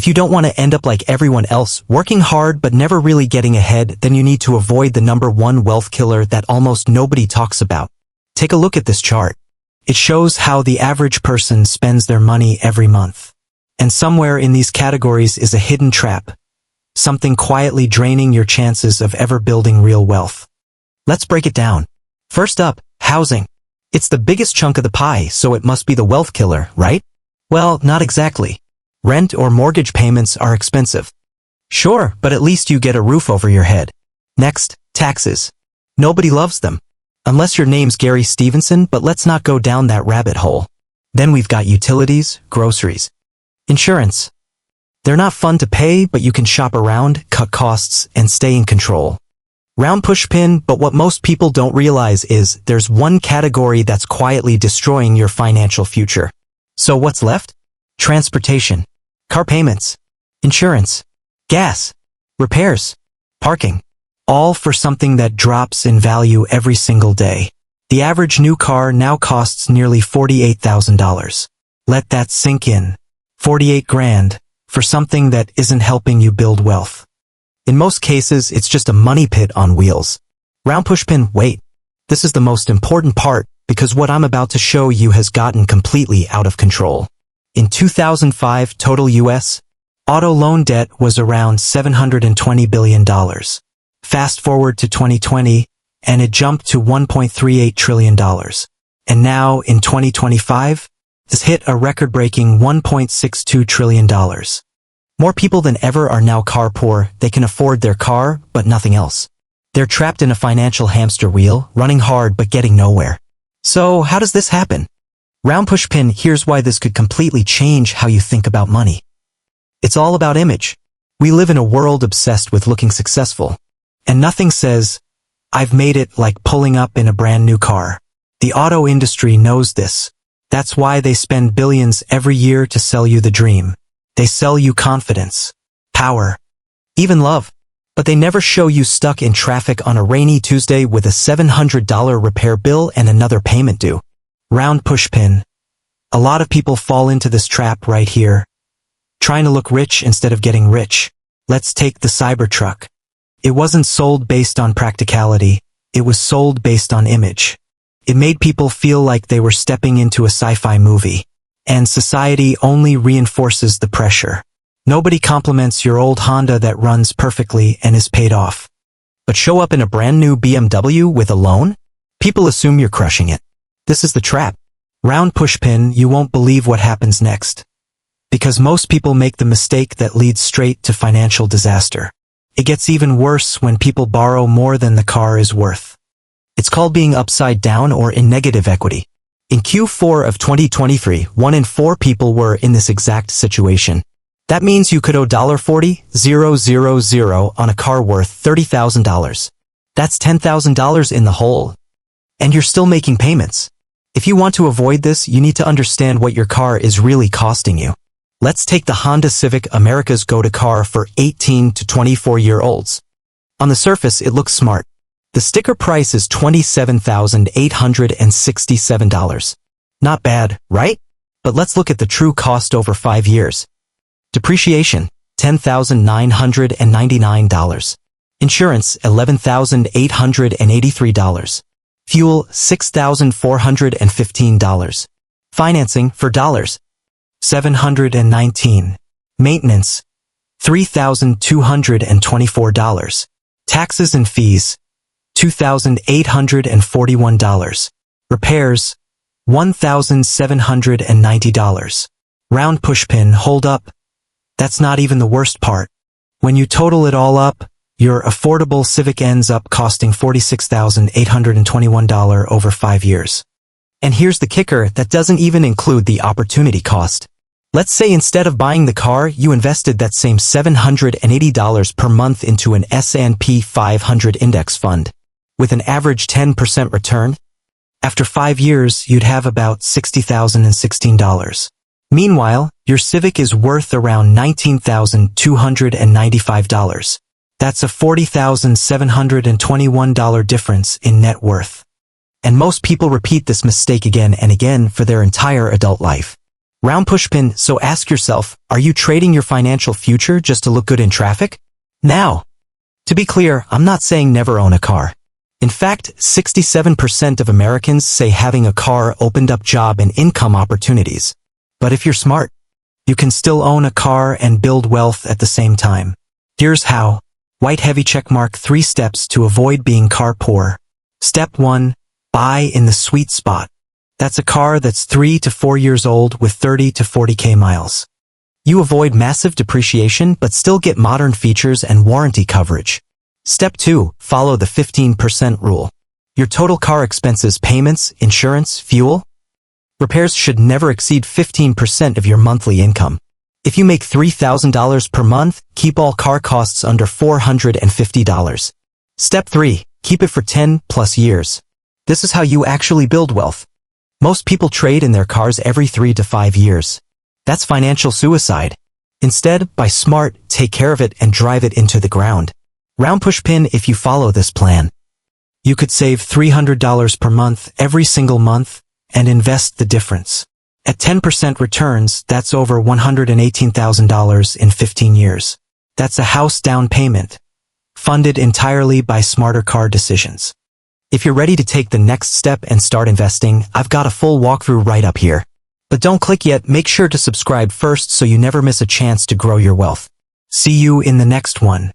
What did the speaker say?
If you don't want to end up like everyone else, working hard but never really getting ahead, then you need to avoid the #1 wealth killer that almost nobody talks about. Take a look at this chart. It shows how the average person spends their money every month. And somewhere in these categories is a hidden trap, something quietly draining your chances of ever building real wealth. Let's break it down. First up, housing. It's the biggest chunk of the pie, so it must be the wealth killer, right? Well, not exactly. Rent or mortgage payments are expensive. Sure, but at least you get a roof over your head. Next, taxes. Nobody loves them. Unless your name's Gary Stevenson, but let's not go down that rabbit hole. Then we've got utilities, groceries. Insurance. They're not fun to pay, but you can shop around, cut costs, and stay in control. Round pushpin, but what most people don't realize is there's one category that's quietly destroying your financial future. So what's left? Transportation, car payments, insurance, gas, repairs, parking. All for something that drops in value every single day. The average new car now costs nearly $48,000. Let that sink in. 48 grand for something that isn't helping you build wealth. In most cases, it's just a money pit on wheels. Round pushpin, wait. This is the most important part because what I'm about to show you has gotten completely out of control. In 2005, total U.S. auto loan debt was around $720 billion. Fast forward to 2020, and it jumped to $1.38 trillion. And now, in 2025, it's hit a record-breaking $1.62 trillion. More people than ever are now car poor. They can afford their car, but nothing else. They're trapped in a financial hamster wheel, running hard but getting nowhere. So, how does this happen? Round pushpin, here's why this could completely change how you think about money. It's all about image. We live in a world obsessed with looking successful. And nothing says, I've made it, like pulling up in a brand new car. The auto industry knows this. That's why they spend billions every year to sell you the dream. They sell you confidence, power, even love. But they never show you stuck in traffic on a rainy Tuesday with a $700 repair bill and another payment due. Round pushpin. A lot of people fall into this trap right here. Trying to look rich instead of getting rich. Let's take the Cybertruck. It wasn't sold based on practicality. It was sold based on image. It made people feel like they were stepping into a sci-fi movie. And society only reinforces the pressure. Nobody compliments your old Honda that runs perfectly and is paid off. But show up in a brand new BMW with a loan? People assume you're crushing it. This is the trap. Round pushpin, you won't believe what happens next. Because most people make the mistake that leads straight to financial disaster. It gets even worse when people borrow more than the car is worth. It's called being upside down or in negative equity. In Q4 of 2023, 1 in 4 people were in this exact situation. That means you could owe $40,000 on a car worth $30,000. That's $10,000 in the hole. And you're still making payments. If you want to avoid this, you need to understand what your car is really costing you. Let's take the Honda Civic, America's go-to car for 18 to 24-year-olds. On the surface, it looks smart. The sticker price is $27,867. Not bad, right? But let's look at the true cost over 5 years. Depreciation, $10,999. Insurance, $11,883. Fuel, $6,415. Financing, for dollars, $719. Maintenance, $3,224. Taxes and fees, $2,841. Repairs, $1,790. Round pushpin, hold up. That's not even the worst part. When you total it all up, your affordable Civic ends up costing $46,821 over 5 years. And here's the kicker, that doesn't even include the opportunity cost. Let's say instead of buying the car, you invested that same $780 per month into an S&P 500 index fund. With an average 10% return, after 5 years, you'd have about $60,016. Meanwhile, your Civic is worth around $19,295. That's a $40,721 difference in net worth. And most people repeat this mistake again and again for their entire adult life. Round pushpin, so ask yourself, are you trading your financial future just to look good in traffic? Now, to be clear, I'm not saying never own a car. In fact, 67% of Americans say having a car opened up job and income opportunities. But if you're smart, you can still own a car and build wealth at the same time. Here's how. White heavy checkmark 3 steps to avoid being car poor. Step 1. Buy in the sweet spot. That's a car that's 3 to 4 years old with 30 to 40k miles. You avoid massive depreciation but still get modern features and warranty coverage. Step 2. Follow the 15% rule. Your total car expenses, payments, insurance, fuel, repairs should never exceed 15% of your monthly income. If you make $3,000 per month, keep all car costs under $450. Step 3. Keep it for 10 plus years. This is how you actually build wealth. Most people trade in their cars every 3 to 5 years. That's financial suicide. Instead, buy smart, take care of it, and drive it into the ground. Round pushpin, if you follow this plan, you could save $300 per month every single month and invest the difference. At 10% returns, that's over $118,000 in 15 years. That's a house down payment, funded entirely by smarter car decisions. If you're ready to take the next step and start investing, I've got a full walkthrough right up here. But don't click yet, make sure to subscribe first so you never miss a chance to grow your wealth. See you in the next one.